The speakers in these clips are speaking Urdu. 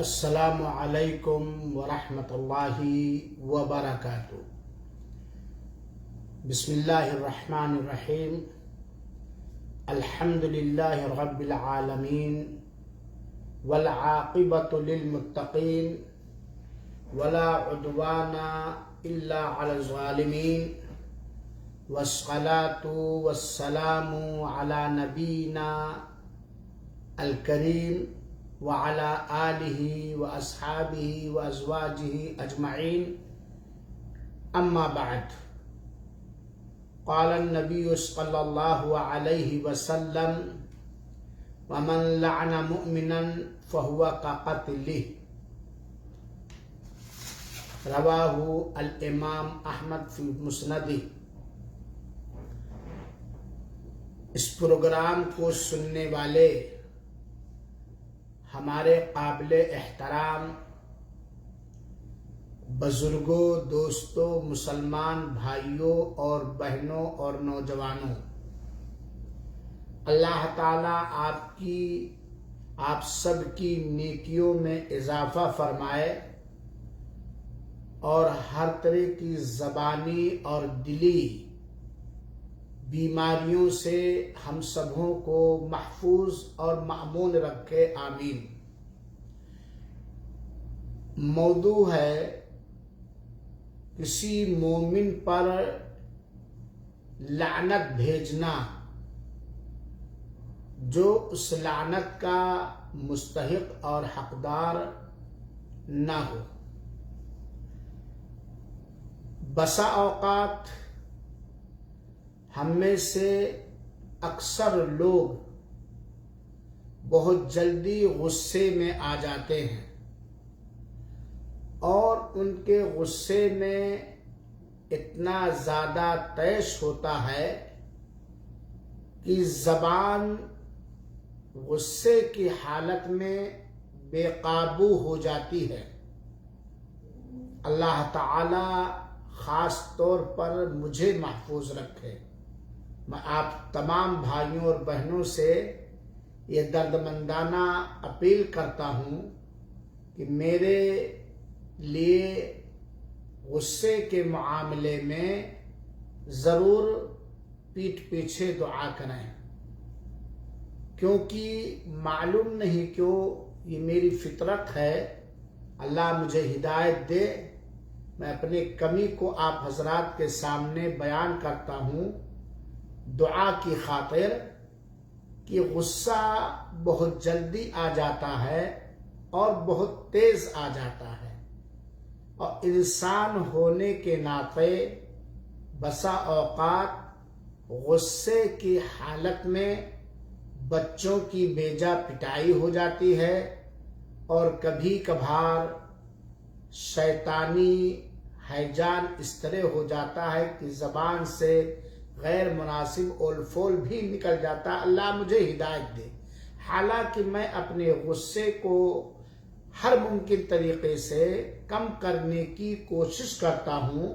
السلام علیکم ورحمۃ اللہ وبرکاتہ۔ بسم اللہ الرحمن الرحیم۔ الحمد للہ رب العالمین والعاقبۃ للمتقین ولا عدوان الا علی الظالمین والصلاۃ والسلام علی نبینا الکریم وعلى آلہ واصحابہ وازواجہ اجمعین، اما بعد۔ قال النبی صلی اللہ علیہ وسلم: ومن لعن مؤمنا فهو كقتله۔ رواہ الامام احمد فی مسندہ۔ اس پروگرام کو سننے والے ہمارے قابل احترام بزرگوں، دوستوں، مسلمان بھائیوں اور بہنوں اور نوجوانوں، اللہ تعالیٰ آپ سب کی نیکیوں میں اضافہ فرمائے اور ہر طرح کی زبانی اور دلی بیماریوں سے ہم سبوں کو محفوظ اور مأمون رکھے، آمین۔ موضوع ہے کسی مومن پر لعنت بھیجنا جو اس لعنت کا مستحق اور حقدار نہ ہو۔ بسا اوقات ہم میں سے اکثر لوگ بہت جلدی غصے میں آ جاتے ہیں اور ان کے غصے میں اتنا زیادہ طیش ہوتا ہے کہ زبان غصے کی حالت میں بے قابو ہو جاتی ہے۔ اللہ تعالی خاص طور پر مجھے محفوظ رکھے۔ میں آپ تمام بھائیوں اور بہنوں سے یہ دردمندانہ اپیل کرتا ہوں کہ میرے لیے غصے کے معاملے میں ضرور پیٹھ پیچھے دعا کریں، کیونکہ معلوم نہیں کیوں یہ میری فطرت ہے۔ اللہ مجھے ہدایت دے، میں اپنے کمی کو آپ حضرات کے سامنے بیان کرتا ہوں دعا کی خاطر کہ غصہ بہت جلدی آ جاتا ہے اور بہت تیز آ جاتا ہے، اور انسان ہونے کے ناطے بسا اوقات غصے کی حالت میں بچوں کی بیجا پٹائی ہو جاتی ہے، اور کبھی کبھار شیطانی ہیجان اس طرح ہو جاتا ہے کہ زبان سے غیر مناسب اول فول بھی نکل جاتا۔ اللہ مجھے ہدایت دے۔ حالانکہ میں اپنے غصے کو ہر ممکن طریقے سے کم کرنے کی کوشش کرتا ہوں،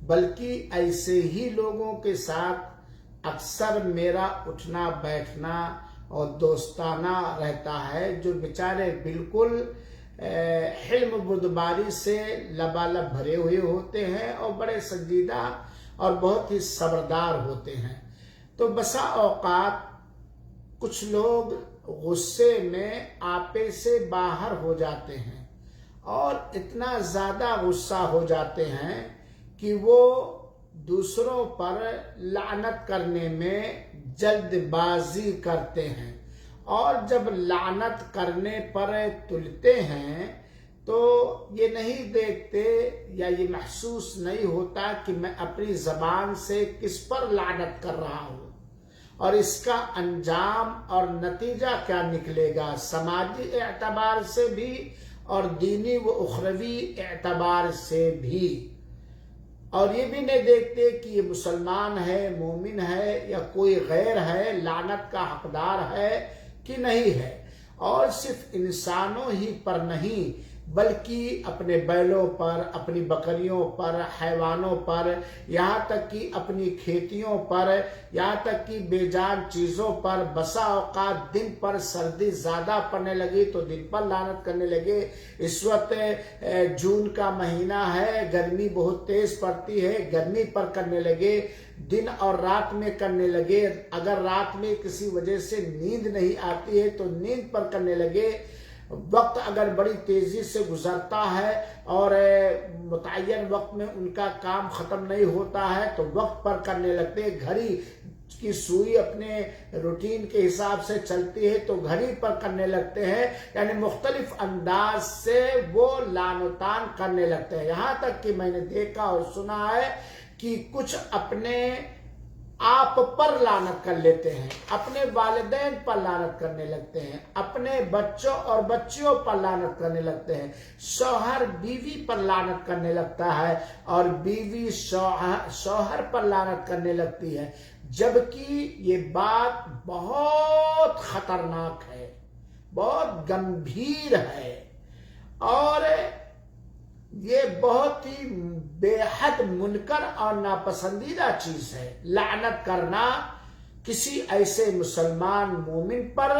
بلکہ ایسے ہی لوگوں کے ساتھ اکثر میرا اٹھنا بیٹھنا اور دوستانہ رہتا ہے، جو بیچارے بالکل حلم بردباری سے لبالب بھرے ہوئے ہوتے ہیں اور بڑے سنجیدہ اور بہت ہی صبردار ہوتے ہیں۔ تو بسا اوقات کچھ لوگ غصے میں آپے سے باہر ہو جاتے ہیں اور اتنا زیادہ غصہ ہو جاتے ہیں کہ وہ دوسروں پر لعنت کرنے میں جلد بازی کرتے ہیں، اور جب لعنت کرنے پر تلتے ہیں تو یہ نہیں دیکھتے یا یہ محسوس نہیں ہوتا کہ میں اپنی زبان سے کس پر لعنت کر رہا ہوں اور اس کا انجام اور نتیجہ کیا نکلے گا، سماجی اعتبار سے بھی اور دینی و اخروی اعتبار سے بھی۔ اور یہ بھی نہیں دیکھتے کہ یہ مسلمان ہے، مومن ہے، یا کوئی غیر ہے، لعنت کا حقدار ہے کہ نہیں ہے۔ اور صرف انسانوں ہی پر نہیں بلکہ اپنے بیلوں پر، اپنی بکریوں پر، حیوانوں پر، یہاں تک کہ اپنی کھیتیوں پر، یہاں تک کہ بے جان چیزوں پر بسا اوقات دن پر سردی زیادہ پڑنے لگی تو دن پر لعنت کرنے لگے۔ اس وقت جون کا مہینہ ہے، گرمی بہت تیز پڑتی ہے، گرمی پر کرنے لگے، دن اور رات میں کرنے لگے، اگر رات میں کسی وجہ سے نیند نہیں آتی ہے تو نیند پر کرنے لگے، وقت اگر بڑی تیزی سے گزرتا ہے اور متعین وقت میں ان کا کام ختم نہیں ہوتا ہے تو وقت پر کرنے لگتے ہیں، گھڑی کی سوئی اپنے روٹین کے حساب سے چلتی ہے تو گھڑی پر کرنے لگتے ہیں، یعنی مختلف انداز سے وہ لعن و طعن کرنے لگتے ہیں۔ یہاں تک کہ میں نے دیکھا اور سنا ہے کہ کچھ اپنے آپ پر لعنت کر لیتے ہیں، اپنے والدین پر لعنت کرنے لگتے ہیں، اپنے بچوں اور بچیوں پر لعنت کرنے لگتے ہیں، شوہر بیوی پر لعنت کرنے لگتا ہے اور بیوی شوہر پر لعنت کرنے لگتی ہے، جبکہ یہ بات بہت خطرناک ہے، بہت گمبھیر ہے اور یہ بہت ہی بے حد منکر اور ناپسندیدہ چیز ہے۔ لعنت کرنا کسی ایسے مسلمان مومن پر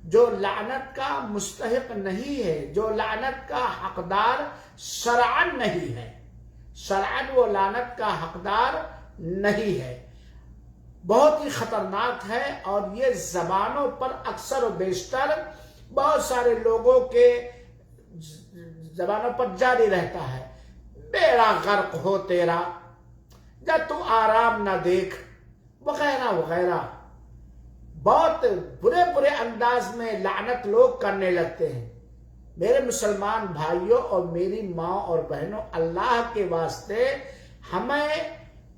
جو لعنت کا مستحق نہیں ہے، جو لعنت کا حقدار شرعاً نہیں ہے، شرعاً وہ لعنت کا حقدار نہیں ہے، بہت ہی خطرناک ہے اور یہ زبانوں پر اکثر و بیشتر بہت سارے لوگوں کے زبانوں پر جاری رہتا ہے، بیڑا غرق ہو تیرا جب تو آرام نہ دیکھ، وغیرہ وغیرہ، بہت برے برے انداز میں لعنت لوگ کرنے لگتے ہیں۔ میرے مسلمان بھائیوں اور میری ماں اور بہنوں، اللہ کے واسطے ہمیں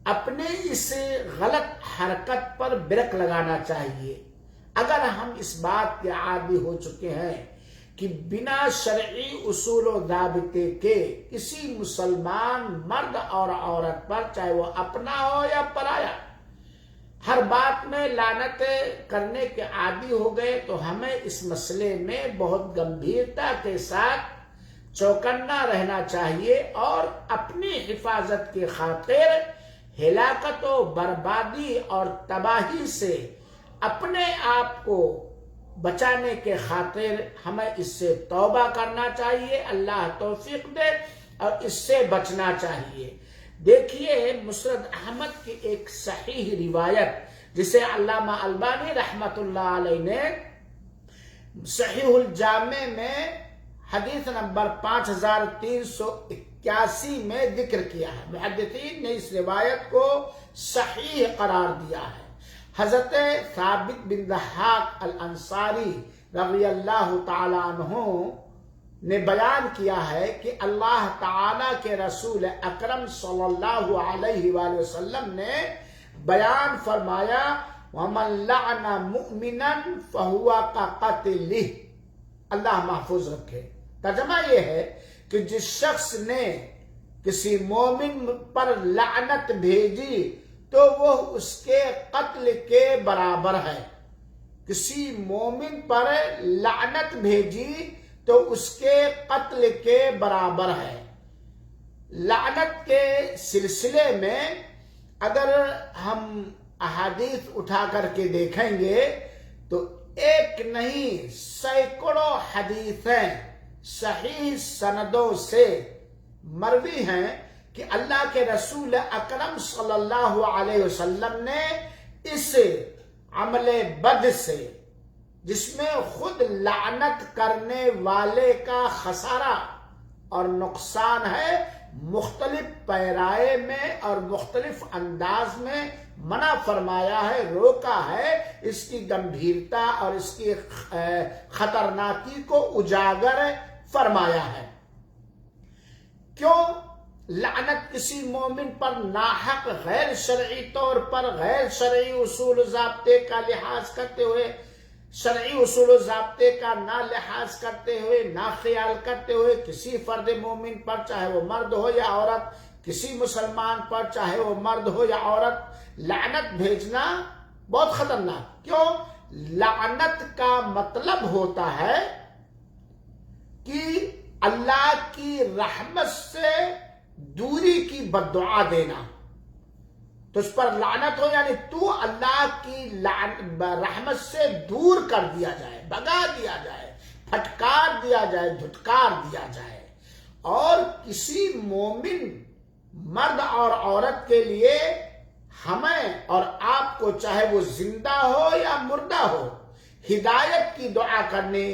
اپنے اس غلط حرکت پر بریک لگانا چاہیے۔ اگر ہم اس بات کے عادی ہو چکے ہیں کہ بنا شرعی اصول و ضابطے کے کسی مسلمان مرد اور عورت پر، چاہے وہ اپنا ہو یا پرایا، ہر بات میں لعنت کرنے کے عادی ہو گئے تو ہمیں اس مسئلے میں بہت گمبھیرتا کے ساتھ چوکنا رہنا چاہیے اور اپنی حفاظت کی خاطر ہلاکت و بربادی اور تباہی سے اپنے آپ کو بچانے کے خاطر ہمیں اس سے توبہ کرنا چاہیے، اللہ توفیق دے، اور اس سے بچنا چاہیے۔ دیکھیے مسند احمد کی ایک صحیح روایت جسے علامہ البانی رحمت اللہ علیہ نے صحیح الجامع میں حدیث نمبر 5381 میں ذکر کیا ہے، محدثین نے اس روایت کو صحیح قرار دیا ہے۔ حضرت ثابت بن ضحاک الانصاری رضی اللہ تعالیٰ عنہ نے بیان کیا ہے کہ اللہ تعالیٰ کے رسول اکرم صلی اللہ علیہ وآلہ وسلم نے بیان فرمایا وَمَن لَعْنَ مُؤْمِنًا فَهُوَ كَقَتْلِهِ، اللہ محفوظ رکھے۔ ترجمہ یہ ہے کہ جس شخص نے کسی مومن پر لعنت بھیجی تو وہ اس کے قتل کے برابر ہے۔ کسی مومن پر لعنت بھیجی تو اس کے قتل کے برابر ہے۔ لعنت کے سلسلے میں اگر ہم احادیث اٹھا کر کے دیکھیں گے تو ایک نہیں سینکڑوں حدیثیں صحیح سندوں سے مروی ہیں کہ اللہ کے رسول اکرم صلی اللہ علیہ وسلم نے اس عمل بد سے، جس میں خود لعنت کرنے والے کا خسارہ اور نقصان ہے، مختلف پیرائے میں اور مختلف انداز میں منع فرمایا ہے، روکا ہے، اس کی گمبھیرتا اور اس کی خطرناکی کو اجاگر فرمایا ہے۔ کیوں لعنت کسی مومن پر ناحق غیر شرعی طور پر، غیر شرعی اصول و ضابطے کا لحاظ کرتے ہوئے، شرعی اصول و ضابطے کا نہ لحاظ کرتے ہوئے، نہ خیال کرتے ہوئے کسی فرد مومن پر، چاہے وہ مرد ہو یا عورت، کسی مسلمان پر چاہے وہ مرد ہو یا عورت، لعنت بھیجنا بہت خطرناک۔ کیوں؟ لعنت کا مطلب ہوتا ہے کہ اللہ کی رحمت سے دوری کی بددعا دینا، تجھ پر لعنت ہو، یعنی تو اللہ کی رحمت سے دور کر دیا جائے، بھگا دیا جائے، پھٹکار دیا جائے، دھتکار دیا جائے۔ اور کسی مومن مرد اور عورت کے لیے ہمیں اور آپ کو، چاہے وہ زندہ ہو یا مردہ ہو، ہدایت کی دعا کرنے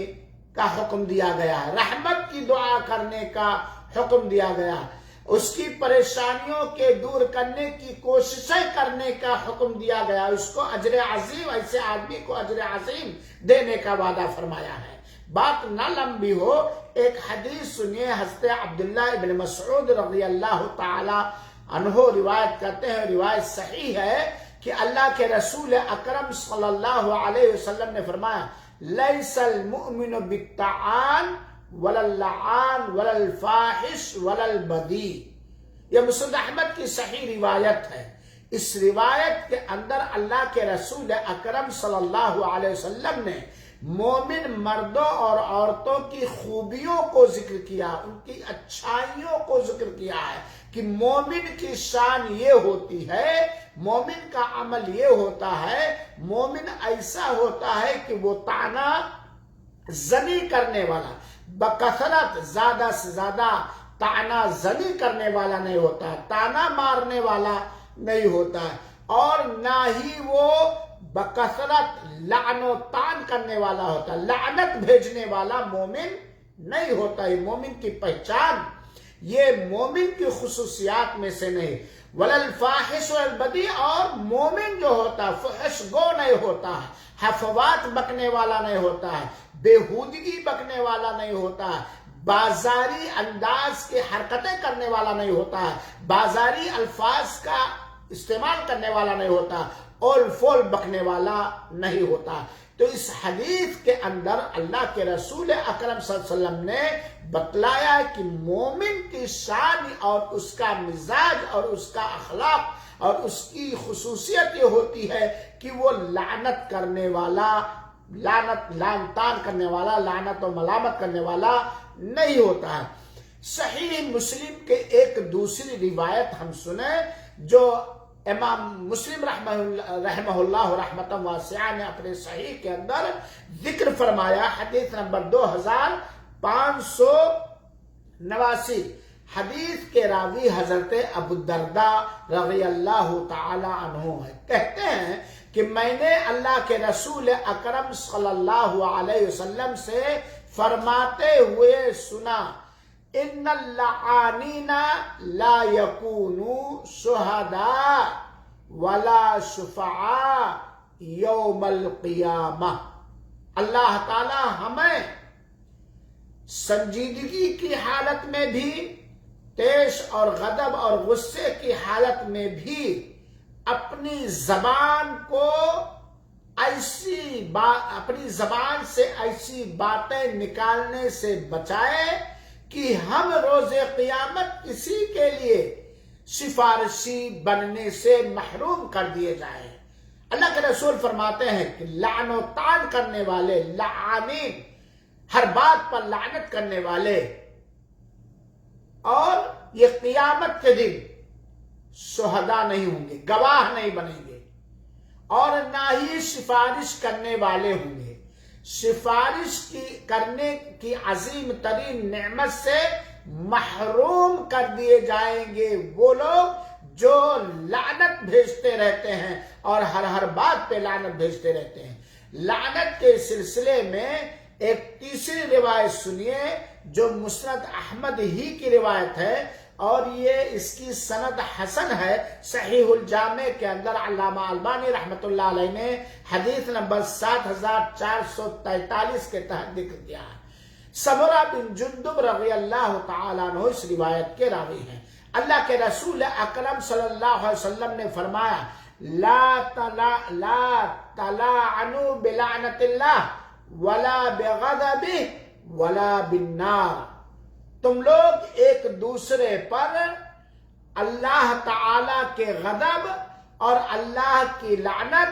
کا حکم دیا گیا ہے، رحمت کی دعا کرنے کا حکم دیا گیا، اس کی پریشانیوں کے دور کرنے کی کوششیں کرنے کا حکم دیا گیا، اس کو اجر عظیم، ایسے آدمی کو اجر عظیم دینے کا وعدہ فرمایا ہے۔ بات نہ لمبی ہو، ایک حدیث سنیے، حضرت عبداللہ ابن مسعود رضی اللہ تعالی عنہ روایت کرتے ہیں، روایت صحیح ہے کہ اللہ کے رسول اکرم صلی اللہ علیہ وسلم نے فرمایا، لیس المؤمن بالطعان ولا اللعان ولا الفاحش ولا البذیء۔ یہ مسند احمد کی صحیح روایت ہے۔ اس روایت کے اندر اللہ کے رسول اکرم صلی اللہ علیہ وسلم نے مومن مردوں اور عورتوں کی خوبیوں کو ذکر کیا، ان کی اچھائیوں کو ذکر کیا ہے کہ مومن کی شان یہ ہوتی ہے، مومن کا عمل یہ ہوتا ہے، مومن ایسا ہوتا ہے کہ وہ طعنہ زنی کرنے والا، بکثرت زیادہ سے زیادہ طعنہ زنی کرنے والا نہیں ہوتا، طعنہ مارنے والا نہیں ہوتا، اور نہ ہی وہ بکثرت لعن و طعن کرنے والا ہوتا، لعنت بھیجنے والا مومن نہیں ہوتا۔ یہ مومن کی پہچان، یہ مومن کی خصوصیات میں سے نہیں۔ ولا الفاحش والبذیء، اور مومن جو ہوتا ہے فحش گو نہیں ہوتا ہے، حفوات بکنے والا نہیں ہوتا ہے، بےہودگی بکنے والا نہیں ہوتا ہے، بازاری انداز کی حرکتیں کرنے والا نہیں ہوتا ہے، بازاری الفاظ کا استعمال کرنے والا نہیں ہوتا، اول فول بکنے والا نہیں ہوتا۔ تو اس حدیث کے اندر اللہ کے رسول اکرم صلی اللہ علیہ وسلم نے بتلایا کہ مومن کی شان اور اس کا مزاج اور اس کا اخلاق اور اس کی خصوصیت یہ ہوتی ہے کہ وہ لعنت کرنے والا، لعن طعن کرنے والا، لعنت و ملامت کرنے والا نہیں ہوتا ہے۔ صحیح مسلم کے ایک دوسری روایت ہم سنیں جو امام مسلم رحمہ اللہ رحمۃ واسعہ نے اپنے صحیح کے اندر ذکر فرمایا، حدیث نمبر 2589، حدیث کے راوی حضرت ابو الدرداء رضی اللہ تعالی عنہ ہے، کہتے ہیں کہ میں نے اللہ کے رسول اکرم صلی اللہ علیہ وسلم سے فرماتے ہوئے سنا، ان اللعانین لا یکونوا شہداء ولا شفعاء یوم القیامہ۔ اللہ تعالی ہمیں سنجیدگی کی حالت میں بھی، تیش اور غضب اور غصے کی حالت میں بھی اپنی زبان کو اپنی زبان سے ایسی باتیں نکالنے سے بچائے کہ ہم روز قیامت کسی کے لیے سفارشی بننے سے محروم کر دیے جائیں۔ اللہ کے رسول فرماتے ہیں کہ لعن و طعن کرنے والے، لعانین، ہر بات پر لعنت کرنے والے، اور یہ قیامت کے دن شہداء نہیں ہوں گے، گواہ نہیں بنیں گے، اور نہ ہی سفارش کرنے والے ہوں گے۔ سفارش کرنے کی عظیم ترین نعمت سے محروم کر دیے جائیں گے وہ لوگ جو لعنت بھیجتے رہتے ہیں اور ہر بات پہ لعنت بھیجتے رہتے ہیں۔ لعنت کے سلسلے میں ایک تیسری روایت سنیے جو مسند احمد ہی کی روایت ہے، اور یہ اس کی سند حسن ہے۔ صحیح الجامع کے اندر علامہ البانی رحمۃ اللہ علیہ نے حدیث نمبر 7443 کے تحت ذکر کیا ہے۔ سمرہ بن جندب رضی اللہ تعالیٰ عنہ اس روایت کے راوی ہیں۔ اللہ کے رسول اکرم صلی اللہ علیہ وسلم نے فرمایا، لا تلاعنوا بلعنت اللہ ولا بغضبہ ولا بالنار۔ تم لوگ ایک دوسرے پر اللہ تعالی کے غضب اور اللہ کی لعنت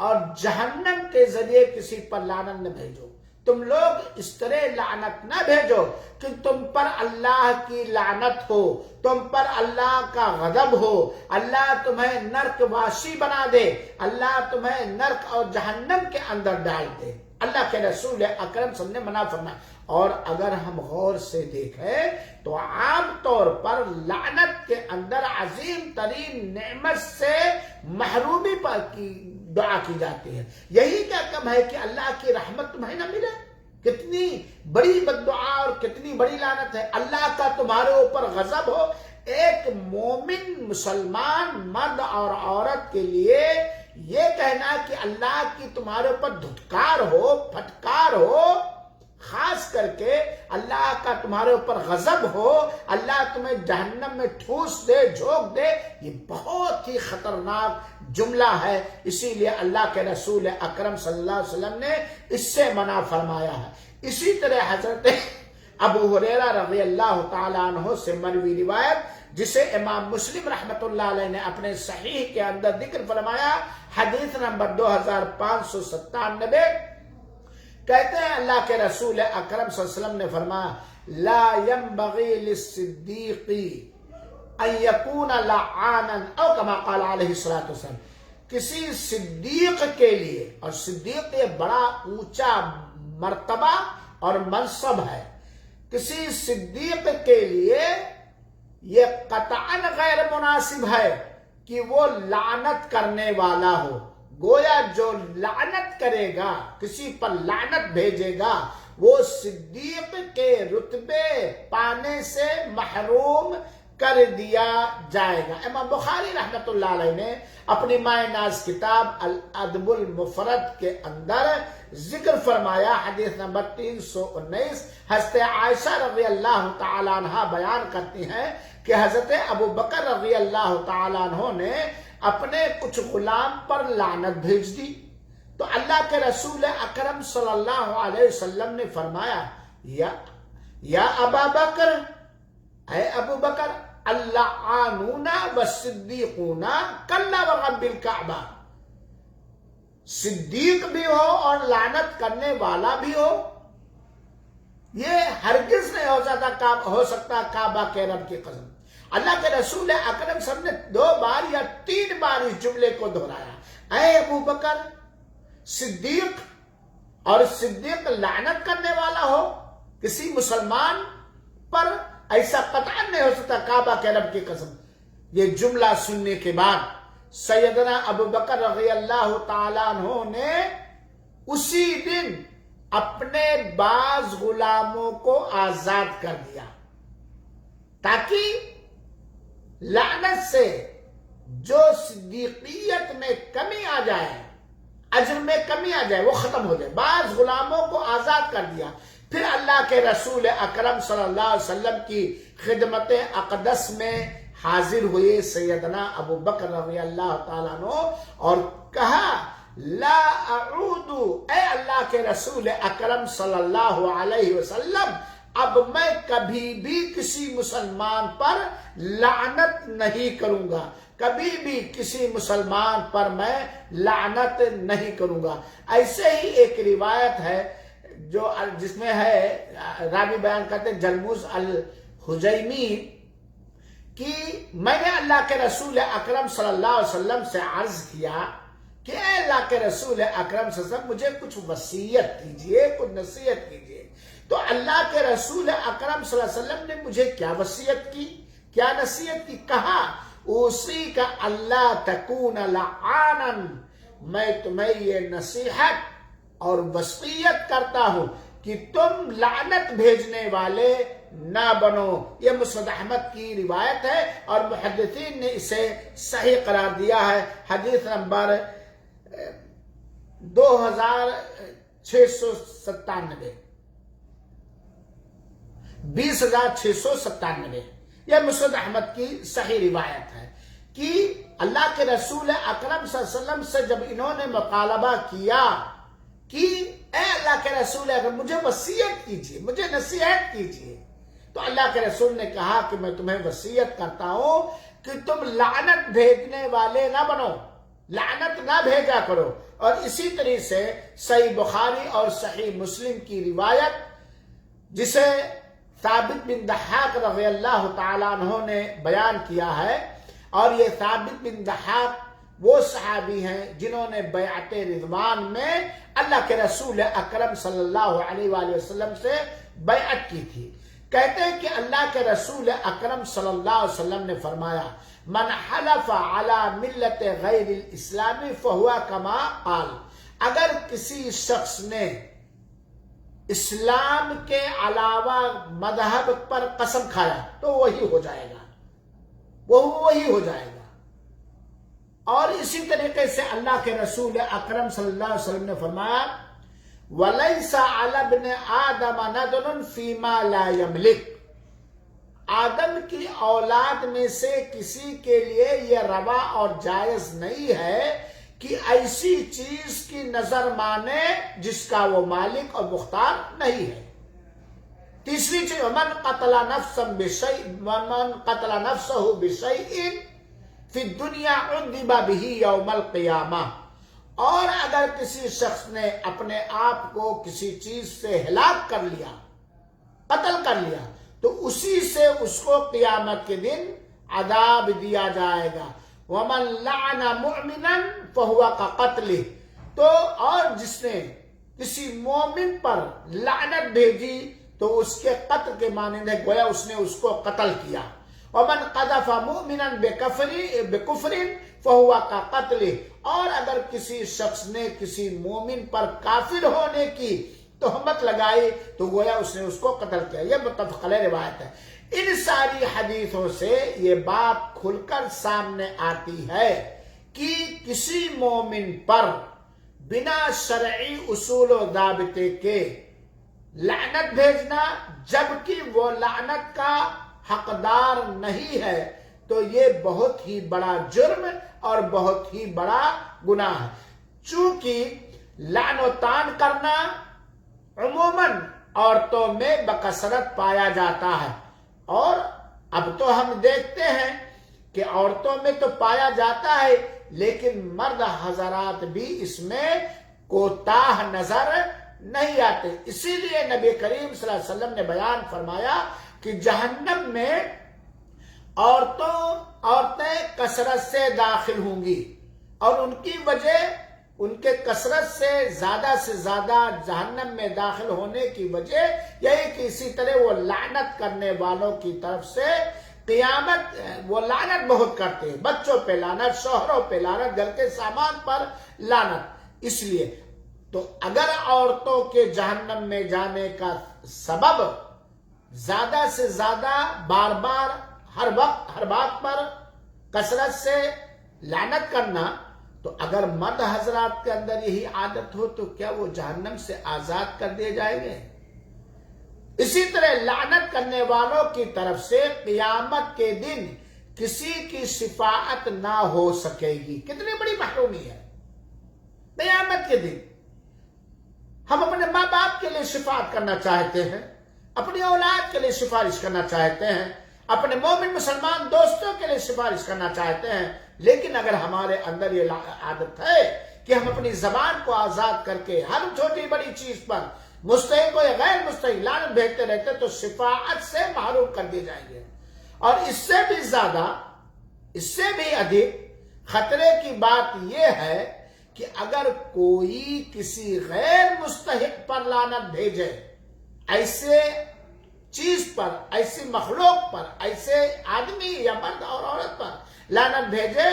اور جہنم کے ذریعے کسی پر لعنت نہ بھیجو۔ تم لوگ اس طرح لعنت نہ بھیجو کہ تم پر اللہ کی لعنت ہو، تم پر اللہ کا غضب ہو، اللہ تمہیں نرک واسی بنا دے، اللہ تمہیں نرک اور جہنم کے اندر ڈال دے۔ اللہ کے رسول اکرم صلی اللہ علیہ وسلم نے منع فرمایا۔ اور اگر ہم غور سے دیکھیں تو عام طور پر لعنت کے اندر عظیم ترین نعمت سے محرومی پر کی دعا کی جاتی ہے۔ یہی کیا کم ہے کہ اللہ کی رحمت تمہیں نہ ملے؟ کتنی بڑی بد دعا اور کتنی بڑی لعنت ہے۔ اللہ کا تمہارے اوپر غضب ہو۔ ایک مومن مسلمان مرد اور عورت کے لیے یہ کہنا کہ اللہ کی تمہارے اوپر دھتکار ہو، پھٹکار ہو، خاص کر کے اللہ کا تمہارے اوپر غضب ہو، اللہ تمہیں جہنم میں ٹھوس دے، جھونک دے، یہ بہت ہی خطرناک جملہ ہے۔ اسی لیے اللہ کے رسول اکرم صلی اللہ علیہ وسلم نے اس سے منع فرمایا ہے۔ اسی طرح حضرت ابو ہریرہ رضی اللہ تعالیٰ عنہ سے مروی روایت، جسے امام مسلم رحمت اللہ علیہ نے اپنے صحیح کے اندر ذکر فرمایا، حدیث نمبر 2597، کہتے ہیں اللہ کے رسول اکرم صلی اللہ علیہ وسلم نے فرمایا، لا ينبغي للصدیق ان يكون لعانا، او کما قال علیہ الصلوۃ والسلام، کسی صدیق کے لیے، اور صدیق یہ بڑا اونچا مرتبہ اور منصب ہے، کسی صدیق کے لیے یہ قطعاً غیر مناسب ہے کہ وہ لعنت کرنے والا ہو۔ گویا جو لعنت کرے گا، کسی پر لعنت بھیجے گا، وہ صدیق کے رتبے پانے سے محروم کر دیا جائے گا۔ امام بخاری رحمت اللہ علیہ نے اپنی مائے ناز کتاب الادب المفرد کے اندر ذکر فرمایا، حدیث نمبر 319، حضرت عائشہ رضی اللہ تعالیٰ عنہ بیان کرتی ہیں کہ حضرت ابو بکر رضی اللہ تعالیٰ عنہ نے اپنے کچھ غلام پر لعنت بھیج دی، تو اللہ کے رسول اکرم صلی اللہ علیہ وسلم نے فرمایا، یا ابا بکر، اے ابو بکر، اللعانون والصدیقون کلا ورب الکعبہ، صدیق بھی ہو اور لعنت کرنے والا بھی ہو، یہ ہرگز نہیں ہو سکتا کعبہ کے رب کی قسم۔ اللہ کے رسول اکرم صلی اللہ علیہ وسلم نے 2 بار یا 3 بار اس جملے کو دہرایا، اے ابو بکر، صدیق، اور صدیق لعنت کرنے والا ہو کسی مسلمان پر، ایسا قطعا نہیں ہو سکتا کعبہ کے رب کی قسم۔ یہ جملہ سننے کے بعد سیدنا ابو بکر رضی اللہ تعالیٰ عنہ نے اسی دن اپنے بعض غلاموں کو آزاد کر دیا، تاکہ لعنت سے جو صدیقیت میں کمی آ جائے، اجر میں کمی آ جائے، وہ ختم ہو جائے۔ بعض غلاموں کو آزاد کر دیا۔ پھر اللہ کے رسول اکرم صلی اللہ علیہ وسلم کی خدمت اقدس میں حاضر ہوئے سیدنا ابو بکر رضی اللہ تعالیٰ عنہ اور کہا، لا اعود، اے اللہ کے رسول اکرم صلی اللہ علیہ وسلم، اب میں کبھی بھی کسی مسلمان پر لعنت نہیں کروں گا، کبھی بھی کسی مسلمان پر میں لعنت نہیں کروں گا۔ ایسے ہی ایک روایت ہے جو جس میں ہے، راوی بیان کرتے ہیں جرموز الحجیمی، کہ میں نے اللہ کے رسول اکرم صلی اللہ علیہ وسلم سے عرض کیا کہ اے اللہ کے رسول اکرم صلی اللہ علیہ وسلم، مجھے کچھ وصیت کیجئے، کچھ نصیحت کیجئے۔ تو اللہ کے رسول اکرم صلی اللہ علیہ وسلم نے مجھے کیا وصیت کی، کیا نصیحت کی؟ کہا، اوصی کا اللہ تکون لعانا، میں تمہیں یہ نصیحت اور وصیت کرتا ہوں کہ تم لعنت بھیجنے والے نہ بنو۔ یہ مسند احمد کی روایت ہے اور محدثین نے اسے صحیح قرار دیا ہے۔ حدیث نمبر 2697، 20697، یہ مسند احمد کی صحیح روایت ہے کہ اللہ کے رسول اکرم صلی اللہ علیہ وسلم سے جب انہوں نے مطالبہ کیا کہ اے اللہ کے رسول اگر مجھے وصیت کیجئے، مجھے نصیحت کیجئے، تو اللہ کے رسول نے کہا کہ میں تمہیں وصیت کرتا ہوں کہ تم لعنت بھیجنے والے نہ بنو، لعنت نہ بھیجا کرو. اور اسی طریقے سے صحیح بخاری اور صحیح مسلم کی روایت جسے ثابت بن ضحاک رضی اللہ تعالیٰ عنہ نے بیان کیا ہے، اور یہ ثابت بن ضحاک وہ صحابی ہیں جنہوں نے بیعت رضوان میں اللہ کے رسول اکرم صلی اللہ علیہ وآلہ وسلم سے بیعت کی تھی. کہتے ہیں کہ اللہ کے رسول اکرم صلی اللہ علیہ وسلم نے فرمایا من حلف علی ملت غیر الاسلام فہو کما قال. اگر کسی شخص نے اسلام کے علاوہ مذہب پر قسم کھایا تو وہی ہو جائے گا، وہ وہی ہو جائے گا. اور اسی طریقے سے اللہ کے رسول اکرم صلی اللہ علیہ وسلم نے فرمایا وَلَيْسَ عَلَى ابْنِ آدَمَ نَدْرٌ فِي مَا لَا يَمْلِكُ. آدم کی اولاد میں سے کسی کے لیے یہ روا اور جائز نہیں ہے کہ ایسی چیز کی نظر مانے جس کا وہ مالک اور مختار نہیں ہے. تیسری چیز من قتل نفسه بشیء فی الدنیا عذب بہ یوم القیامہ. اور اگر کسی شخص نے اپنے آپ کو کسی چیز سے ہلاک کر لیا، قتل کر لیا، تو اسی سے اس کو قیامت کے دن عذاب دیا جائے گا. وَمَن لَعَنَ مُؤْمِنًا فَهُوَ كَقَتْلِهِ. تو اور جس نے کسی مومن پر لعنت بھیجی تو اس کے قتل کے مانند ہے، گویا اس نے اس کو قتل کیا. وَمَنْ قَذَفَ مُؤْمِنًا بِكُفْرٍ فَهُوَ كَقَتْلِهِ. اور اگر کسی شخص نے کسی مومن پر کافر ہونے کی تہمت لگائی تو گویا اس نے اس کو قتل کیا. یہ متفق علیہ روایت ہے. ان ساری حدیثوں سے یہ بات کھل کر سامنے آتی ہے کہ کسی مومن پر بنا شرعی اصول و ضابطے کے لعنت بھیجنا جبکہ وہ لعنت کا حقدار نہیں ہے تو یہ بہت ہی بڑا جرم اور بہت ہی بڑا گناہ ہے. چونکہ لعن و طعن کرنا عموماً عورتوں میں بکثرت پایا جاتا ہے، اور اب تو ہم دیکھتے ہیں کہ عورتوں میں تو پایا جاتا ہے لیکن مرد حضرات بھی اس میں کوتاہ نظر نہیں آتے. اسی لیے نبی کریم صلی اللہ علیہ وسلم نے بیان فرمایا کہ جہنم میں عورتیں کثرت سے داخل ہوں گی، اور ان کی وجہ ان کے کثرت سے زیادہ جہنم میں داخل ہونے کی وجہ یہی کہ اسی طرح وہ لعنت کرنے والوں کی طرف سے قیامت وہ لعنت بہت کرتے ہیں. بچوں پہ لعنت، شوہروں پہ لعنت، گھر کے سامان پر لعنت. اس لیے تو اگر عورتوں کے جہنم میں جانے کا سبب زیادہ سے زیادہ بار بار ہر وقت ہر بات پر کثرت سے لعنت کرنا، تو اگر مرد حضرات کے اندر یہی عادت ہو تو کیا وہ جہنم سے آزاد کر دیے جائیں گے؟ اسی طرح لعنت کرنے والوں کی طرف سے قیامت کے دن کسی کی شفاعت نہ ہو سکے گی. کتنی بڑی محرومی ہے. قیامت کے دن ہم اپنے ماں باپ کے لیے شفاعت کرنا چاہتے ہیں، اپنی اولاد کے لیے سفارش کرنا چاہتے ہیں، اپنے مومن مسلمان دوستوں کے لیے سفارش کرنا چاہتے ہیں، لیکن اگر ہمارے اندر یہ عادت ہے کہ ہم اپنی زبان کو آزاد کر کے ہر چھوٹی بڑی چیز پر مستحق ہو یا غیر مستحق لعنت بھیجتے رہتے تو شفاعت سے محروم کر دیے جائیں گے. اور اس سے بھی زیادہ، اس سے بھی ادھک خطرے کی بات یہ ہے کہ اگر کوئی کسی غیر مستحق پر لعنت بھیجے، ایسے چیز پر، ایسی مخلوق پر، ایسے آدمی یا مرد اور عورت پر لعنت بھیجے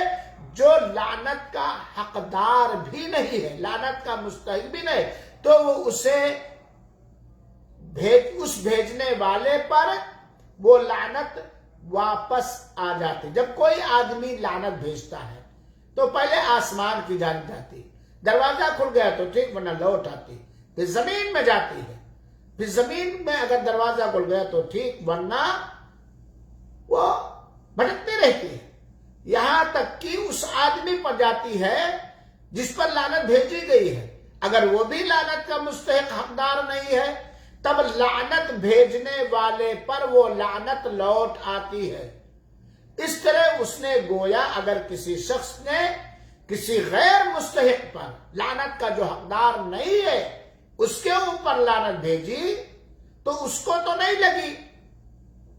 جو لعنت کا حقدار بھی نہیں ہے، لعنت کا مستحق بھی نہیں، تو وہ اسے اس بھیجنے والے پر وہ لعنت واپس آ جاتی. جب کوئی آدمی لعنت بھیجتا ہے تو پہلے آسمان کی جانب جاتی، دروازہ کھل گیا تو ٹھیک، ورنہ لوٹ آتی، پھر زمین میں جاتی ہے، پھر زمین میں اگر دروازہ کھل گیا تو ٹھیک، ورنہ وہ بھٹکتی رہتی ہے، یہاں تک کہ اس آدمی پر جاتی ہے جس پر لعنت بھیجی گئی ہے. اگر وہ بھی لعنت کا مستحق حقدار نہیں ہے تب لعنت بھیجنے والے پر وہ لعنت لوٹ آتی ہے. اس طرح اس نے گویا اگر کسی شخص نے کسی غیر مستحق پر لعنت کا جو حقدار نہیں ہے اس کے اوپر لعنت بھیجی تو اس کو تو نہیں لگی،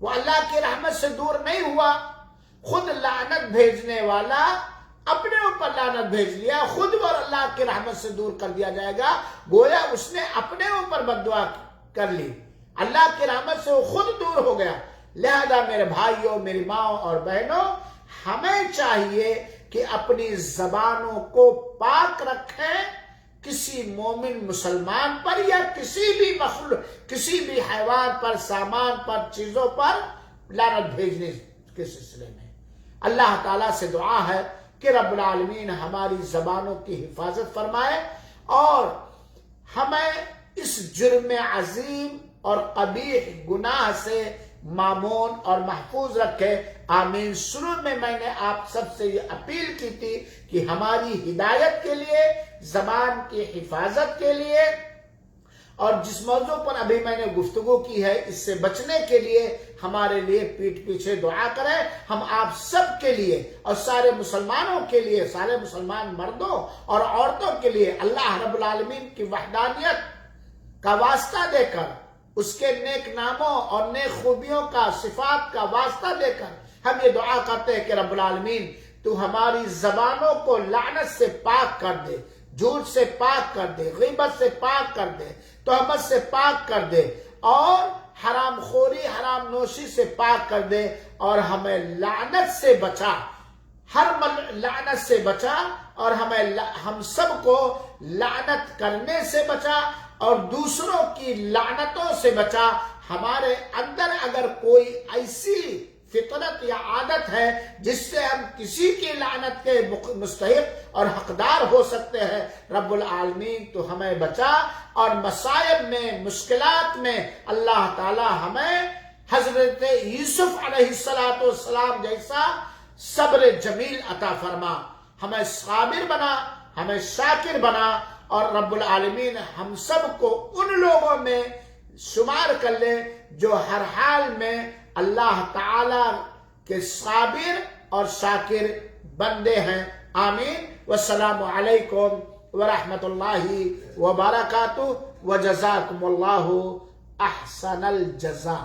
وہ اللہ کی رحمت سے دور نہیں ہوا، خود لعنت بھیجنے والا اپنے اوپر لعنت بھیج لیا، خود وہ اللہ کی رحمت سے دور کر دیا جائے گا، گویا اس نے اپنے اوپر بد دعا کر لی، اللہ کی رحمت سے وہ خود دور ہو گیا۔ لہذا میرے بھائیوں، میری ماں اور بہنوں، ہمیں چاہیے کہ اپنی زبانوں کو پاک رکھیں، کسی مومن مسلمان پر یا کسی بھی مخلوق، کسی بھی حیوان پر، سامان پر، چیزوں پر لعنت بھیجنے کے سلسلے میں۔ اللہ تعالیٰ سے دعا ہے کہ رب العالمین ہماری زبانوں کی حفاظت فرمائے اور ہمیں اس جرم عظیم اور قبیح گناہ سے معمون اور محفوظ رکھے، آمین۔ شروع میں نے آپ سب سے یہ اپیل کی تھی کہ ہماری ہدایت کے لیے، زبان کی حفاظت کے لیے، اور جس موضوع پر ابھی میں نے گفتگو کی ہے اس سے بچنے کے لیے ہمارے لیے پیٹھ پیچھے دعا کریں۔ ہم آپ سب کے لیے اور سارے مسلمانوں کے لیے، سارے مسلمان مردوں اور عورتوں کے لیے اللہ رب العالمین کی وحدانیت کا واسطہ دے کر، اس کے نیک ناموں اور نیک خوبیوں کا، صفات کا واسطہ دے کر ہم یہ دعا کرتے ہیں کہ رب العالمین تو ہماری زبانوں کو لعنت سے پاک کر دے، جھوٹ سے پاک کر دے، غیبت سے پاک کر دے، تہمت سے پاک کر دے، اور حرام خوری، حرام نوشی سے پاک کر دے، اور ہمیں لعنت سے بچا، ہر لعنت سے بچا، اور ہم سب کو لعنت کرنے سے بچا اور دوسروں کی لعنتوں سے بچا۔ ہمارے اندر اگر کوئی ایسی فطرت یا عادت ہے جس سے ہم کسی کی لعنت کے مستحق اور حقدار ہو سکتے ہیں، رب العالمین تو ہمیں بچا، اور مصائب میں، مشکلات میں اللہ تعالی ہمیں حضرت یوسف علیہ السلام جیسا صبر جمیل عطا فرما، ہمیں صابر بنا، ہمیں شاکر بنا، اور رب العالمین ہم سب کو ان لوگوں میں شمار کر لے جو ہر حال میں اللہ تعالی کے صابر اور شاکر بندے ہیں، آمین۔ والسلام علیکم ورحمۃ اللہ وبرکاتہ، وجزاکم اللہ احسن الجزاء۔